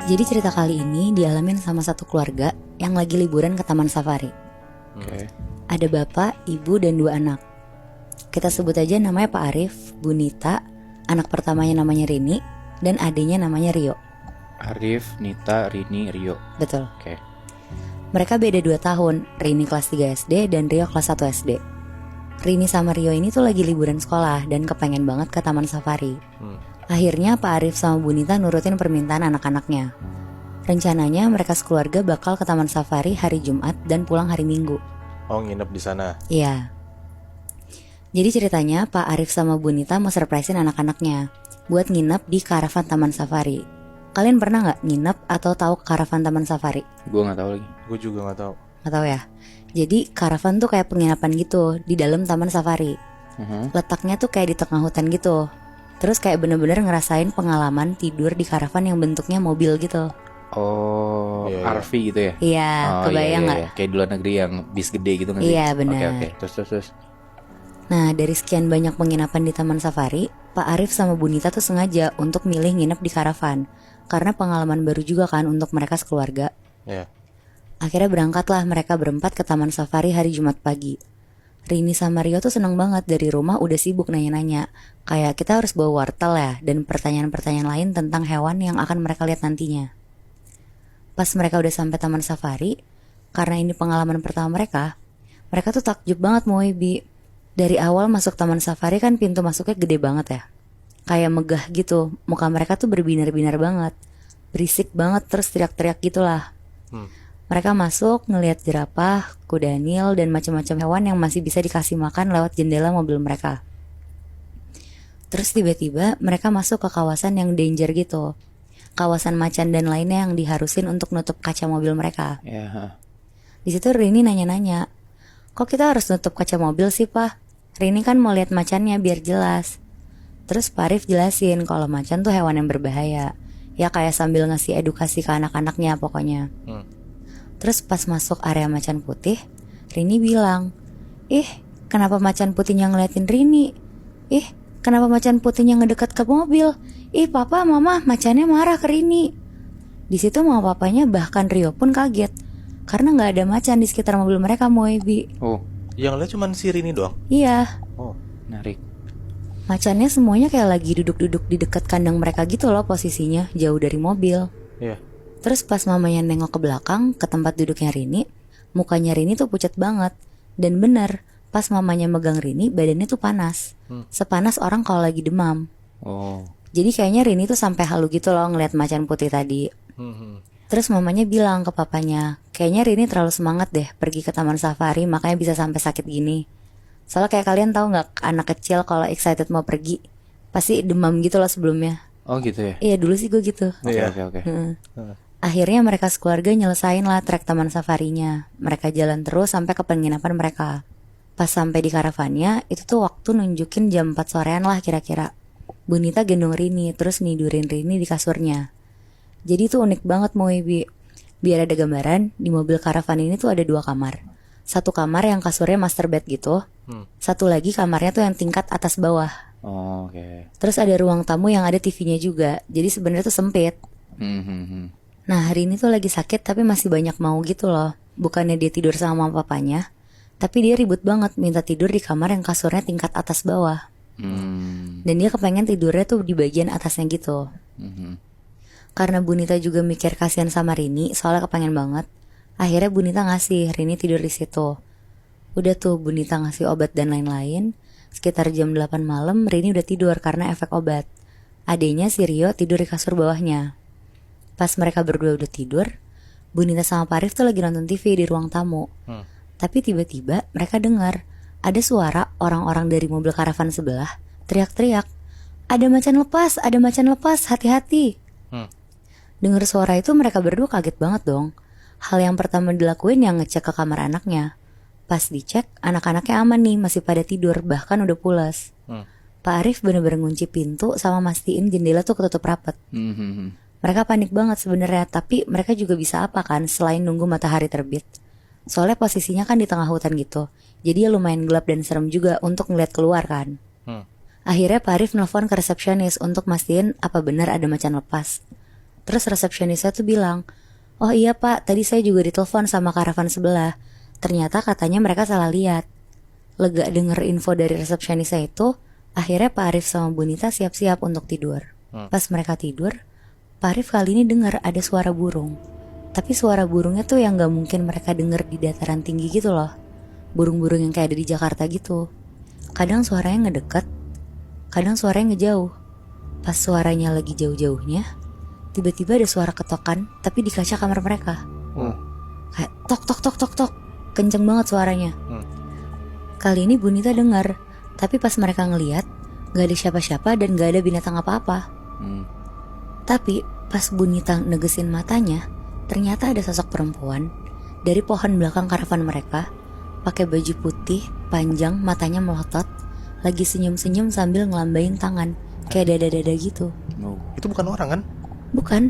Jadi cerita kali ini dialamin sama satu keluarga yang lagi liburan ke taman safari. Ada bapak, ibu, dan 2 anak. Kita sebut aja namanya Pak Arif, Bu Nita, anak pertamanya namanya Rini, dan adiknya namanya Rio. Arif, Nita, Rini, Rio. Betul. Oke. Mereka beda 2 tahun, Rini kelas 3 SD dan Rio kelas 1 SD. Rini sama Rio ini tuh lagi liburan sekolah dan kepengen banget ke taman safari. Akhirnya Pak Arif sama Bu Nita nurutin permintaan anak-anaknya. Rencananya mereka sekeluarga bakal ke taman safari hari Jumat dan pulang hari Minggu. Oh, nginep di sana. Iya. Jadi ceritanya Pak Arif sama Bu Nita mau surprisein anak-anaknya buat nginep di karavan taman safari. Kalian pernah gak nginep atau tahu karavan taman safari? Gue gak tahu lagi. Gue juga gak tahu. Gak tahu ya? Jadi karavan tuh kayak penginapan gitu di dalam taman safari. Letaknya tuh kayak di tengah hutan gitu. Terus kayak bener-bener ngerasain pengalaman tidur di karavan yang bentuknya mobil gitu. Oh, Iya, iya. RV gitu ya? Iya, kebayang gak? Iya. Kayak di luar negeri yang bis gede gitu kan? Iya, benar. Oke. Terus. Nah, dari sekian banyak penginapan di taman safari, Pak Arif sama Bu Nita tuh sengaja untuk milih nginep di karavan. Karena pengalaman baru juga kan untuk mereka sekeluarga. Iya. Akhirnya berangkatlah mereka berempat ke taman safari hari Jumat pagi. Rini sama Rio tuh seneng banget, dari rumah udah sibuk nanya-nanya. Kayak kita harus bawa wortel ya, dan pertanyaan-pertanyaan lain tentang hewan yang akan mereka lihat nantinya. Pas mereka udah sampai taman safari, karena ini pengalaman pertama mereka tuh takjub banget Moebi. Dari awal masuk taman safari kan pintu masuknya gede banget ya. Kayak megah gitu, muka mereka tuh berbinar-binar banget. Berisik banget, terus teriak-teriak gitulah. Mereka masuk ngelihat jerapah, kuda nil, dan macam-macam hewan yang masih bisa dikasih makan lewat jendela mobil mereka. Terus tiba-tiba mereka masuk ke kawasan yang danger gitu. Kawasan macan dan lainnya yang diharusin untuk nutup kaca mobil mereka. Ya. Di situ Rini nanya-nanya, kok kita harus nutup kaca mobil sih Pak? Rini kan mau lihat macannya biar jelas. Terus Pak Arif jelasin kalau macan tuh hewan yang berbahaya. Ya kayak sambil ngasih edukasi ke anak-anaknya pokoknya. Terus pas masuk area macan putih, Rini bilang, kenapa macan putihnya ngeliatin Rini? Kenapa macan putihnya ngedekat ke mobil? Papa, mama, macannya marah ke Rini. Di situ mama papanya bahkan Rio pun kaget karena nggak ada macan di sekitar mobil mereka, Moebi. Oh, Yang lihat cuma si Rini doang. Iya, Oh. menarik. macannya semuanya kayak lagi duduk-duduk di dekat kandang mereka gitu loh posisinya, jauh dari mobil. Iya. Terus pas mamanya nengok ke belakang, ke tempat duduknya Rini, mukanya Rini tuh pucat banget. Dan bener, pas mamanya megang Rini, badannya tuh panas. Sepanas orang kalau lagi demam. Oh. Jadi kayaknya Rini tuh sampai halu gitu loh ngeliat macan putih tadi. Terus mamanya bilang ke papanya, kayaknya Rini terlalu semangat deh pergi ke taman safari, makanya bisa sampai sakit gini. Soalnya kayak kalian tahu gak, anak kecil kalau excited mau pergi pasti demam gitu loh sebelumnya. Oh gitu ya? Iya, dulu sih gue gitu. Oke. Akhirnya mereka sekeluarga nyelesain lah trek taman safarinya. Mereka jalan terus sampai ke penginapan mereka. Pas sampai di karavannya, itu tuh waktu nunjukin jam 4 sorean lah kira-kira. Bu Nita gendong Rini, terus nidurin Rini di kasurnya. Jadi tuh unik banget Moebi. Biar ada gambaran, di mobil karavan ini tuh ada 2 kamar. Satu kamar yang kasurnya master bed gitu. Satu lagi kamarnya tuh yang tingkat atas bawah. Oh, oke. Terus ada ruang tamu yang ada TV-nya juga. Jadi sebenarnya tuh sempit. Nah, hari ini tuh lagi sakit tapi masih banyak mau gitu loh. Bukannya dia tidur sama mama papanya, tapi dia ribut banget minta tidur di kamar yang kasurnya tingkat atas bawah. Dan dia kepengen tidurnya tuh di bagian atasnya gitu. Karena Bu Nita juga mikir kasihan sama Rini, soalnya kepengen banget. Akhirnya Bu Nita ngasih Rini tidur di situ. Udah tuh Bu Nita ngasih obat dan lain-lain. Sekitar jam 8 malam Rini udah tidur karena efek obat. Adenya si Rio tidur di kasur bawahnya. Pas mereka berdua udah tidur, Bu Nita sama Pak Arif tuh lagi nonton TV di ruang tamu. Tapi tiba-tiba mereka dengar ada suara orang-orang dari mobil karavan sebelah teriak-teriak, ada macan lepas, hati-hati. Dengar suara itu mereka berdua kaget banget dong. Hal yang pertama dilakuin yang ngecek ke kamar anaknya. Pas dicek, anak-anaknya aman nih, masih pada tidur, bahkan udah pulas. Pak Arif bener-bener ngunci pintu sama mastiin jendela tuh ketutup rapet. Mereka panik banget sebenarnya, tapi mereka juga bisa apa kan selain nunggu matahari terbit. Soalnya posisinya kan di tengah hutan gitu, jadi ya lumayan gelap dan serem juga untuk ngeliat keluar kan. Akhirnya Pak Arif nelfon ke resepsionis untuk mastiin apa benar ada macan lepas. Terus resepsionisnya tuh bilang, "Oh iya pak, tadi saya juga ditelepon sama karavan sebelah. Ternyata katanya mereka salah lihat." Lega denger info dari resepsionisnya itu, akhirnya Pak Arif sama Bu Nita siap-siap untuk tidur. Pas mereka tidur, Pak Arif kali ini dengar ada suara burung. Tapi suara burungnya tuh yang gak mungkin mereka denger di dataran tinggi gitu loh. Burung-burung yang kayak ada di Jakarta gitu. Kadang suaranya ngedeket, kadang suaranya ngejauh. Pas suaranya lagi jauh-jauhnya, tiba-tiba ada suara ketokan tapi di kaca kamar mereka. Kayak tok tok tok tok tok. Kenceng banget suaranya. Kali ini Bu Nita dengar, tapi pas mereka ngeliat, gak ada siapa-siapa dan gak ada binatang apa-apa. Tapi pas Bu Nita negesin matanya, ternyata ada sosok perempuan dari pohon belakang karavan mereka, pakai baju putih, panjang, matanya melotot, lagi senyum-senyum sambil ngelambain tangan, kayak dada-dada gitu. Itu bukan orang kan? Bukan.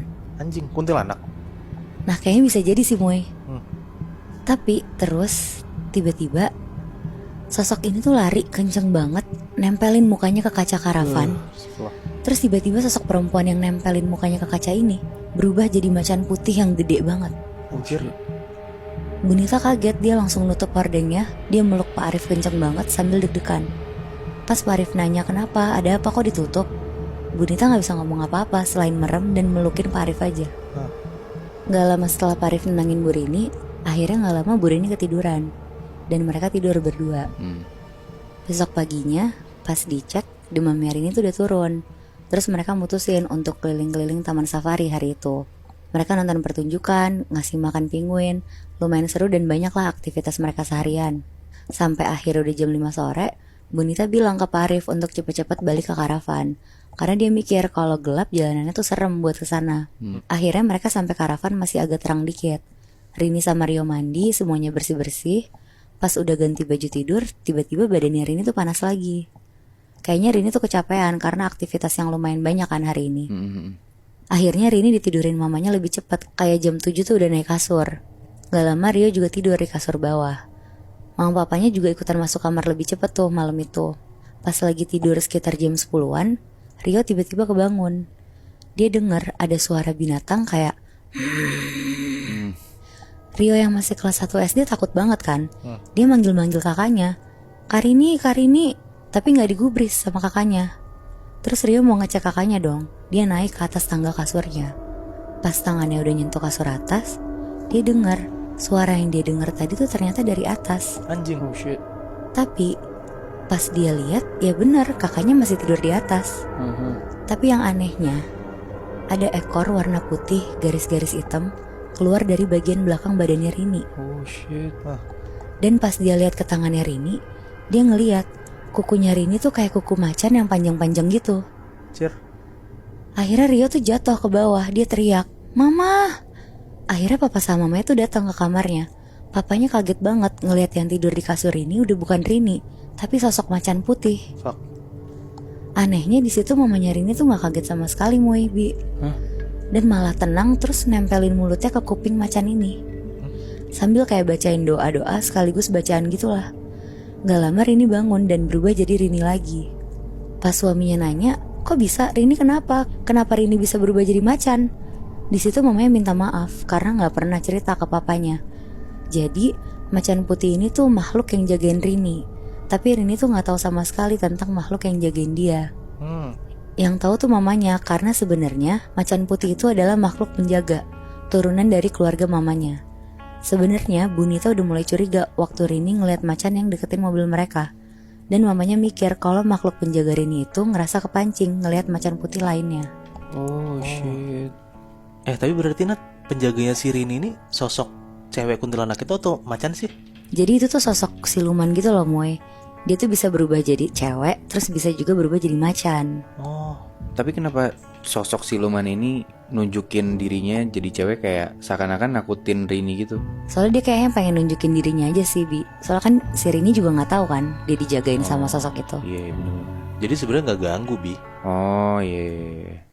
Anjing, kuntilanak. Nah kayaknya bisa jadi sih Moy. Tapi terus tiba-tiba sosok ini tuh lari kenceng banget, nempelin mukanya ke kaca karavan. Terus tiba-tiba sosok perempuan yang nempelin mukanya ke kaca ini berubah jadi macan putih yang gede banget. Anjir. Bu Nita kaget, dia langsung nutup hordengnya. Dia meluk Pak Arif kenceng banget sambil deg-degan. Pas Pak Arif nanya kenapa, ada apa kok ditutup, Bu Nita gak bisa ngomong apa-apa selain merem dan melukin Pak Arif aja. Gak lama setelah Pak Arif nenangin Bu Rini, akhirnya gak lama Bu Rini ketiduran dan mereka tidur berdua. Besok paginya pas dicek, demamnya Rini tuh udah turun. Terus mereka mutusin untuk keliling-keliling taman safari hari itu. Mereka nonton pertunjukan, ngasih makan penguin, lumayan seru dan banyak lah aktivitas mereka seharian. Sampai akhir udah jam 5 sore, Bu Nita bilang ke Pak Arif untuk cepet-cepet balik ke karavan. Karena dia mikir kalau gelap jalanannya tuh serem buat kesana. Akhirnya mereka sampai karavan masih agak terang dikit. Rini sama Rio mandi, semuanya bersih-bersih. Pas udah ganti baju tidur, tiba-tiba badannya Rini tuh panas lagi. Kayaknya Rini tuh kecapean karena aktivitas yang lumayan banyak kan hari ini. Akhirnya Rini ditidurin mamanya lebih cepat, kayak jam 7 tuh udah naik kasur. Gak lama Rio juga tidur di kasur bawah. Mama papanya juga ikutan masuk kamar lebih cepat tuh malam itu. Pas lagi tidur sekitar jam 10-an, Rio tiba-tiba kebangun. Dia dengar ada suara binatang kayak Rio yang masih kelas 1 SD takut banget kan. Dia manggil-manggil kakaknya, Karini, Karini, tapi gak digubris sama kakaknya. Terus Rio mau ngecek kakaknya dong. Dia naik ke atas tangga kasurnya. Pas tangannya udah nyentuh kasur atas, dia dengar suara yang dia dengar tadi tuh ternyata dari atas. Anjing. Oh shit. Tapi pas dia lihat, ya benar kakaknya masih tidur di atas. Tapi yang anehnya, ada ekor warna putih garis-garis hitam keluar dari bagian belakang badannya Rini. Oh shit. Dan pas dia lihat ke tangannya Rini, dia ngeliat kukunya Rini tuh kayak kuku macan yang panjang-panjang gitu. Anjir. Akhirnya Rio tuh jatuh ke bawah, dia teriak, "Mama!" Akhirnya papa sama mamanya tuh datang ke kamarnya. Papanya kaget banget ngelihat yang tidur di kasur ini udah bukan Rini, tapi sosok macan putih. Fuck. Anehnya di situ mamanya Rini tuh nggak kaget sama sekali Moebi. Dan malah tenang terus nempelin mulutnya ke kuping macan ini. Sambil kayak bacain doa-doa sekaligus bacaan gitulah. Gak lama Rini bangun dan berubah jadi Rini lagi. Pas suaminya nanya, kok bisa? Rini kenapa? Kenapa Rini bisa berubah jadi macan? Di situ mamanya minta maaf karena gak pernah cerita ke papanya. Jadi macan putih ini tuh makhluk yang jagain Rini. Tapi Rini tuh gak tahu sama sekali tentang makhluk yang jagain dia. Yang tahu tuh mamanya, karena sebenarnya macan putih itu adalah makhluk penjaga, turunan dari keluarga mamanya. Sebenarnya Bu Nita udah mulai curiga waktu Rini ngeliat macan yang deketin mobil mereka. Dan mamanya mikir kalau makhluk penjaga Rini itu ngerasa kepancing ngeliat macan putih lainnya. Oh shit. Tapi berarti Nat, penjaganya si Rini ini sosok cewek kuntilanak itu atau macan sih? Jadi itu tuh sosok siluman gitu loh Moy. Dia tuh bisa berubah jadi cewek, terus bisa juga berubah jadi macan. Oh. Tapi kenapa sosok siluman ini nunjukin dirinya jadi cewek kayak seakan-akan nakutin Rini gitu? Soalnya dia kayaknya pengen nunjukin dirinya aja sih Bi. Soalnya kan si Rini juga gak tahu kan dia dijagain sama sosok itu. Iya bener. Jadi sebenarnya nggak ganggu, Bi. Oh iya.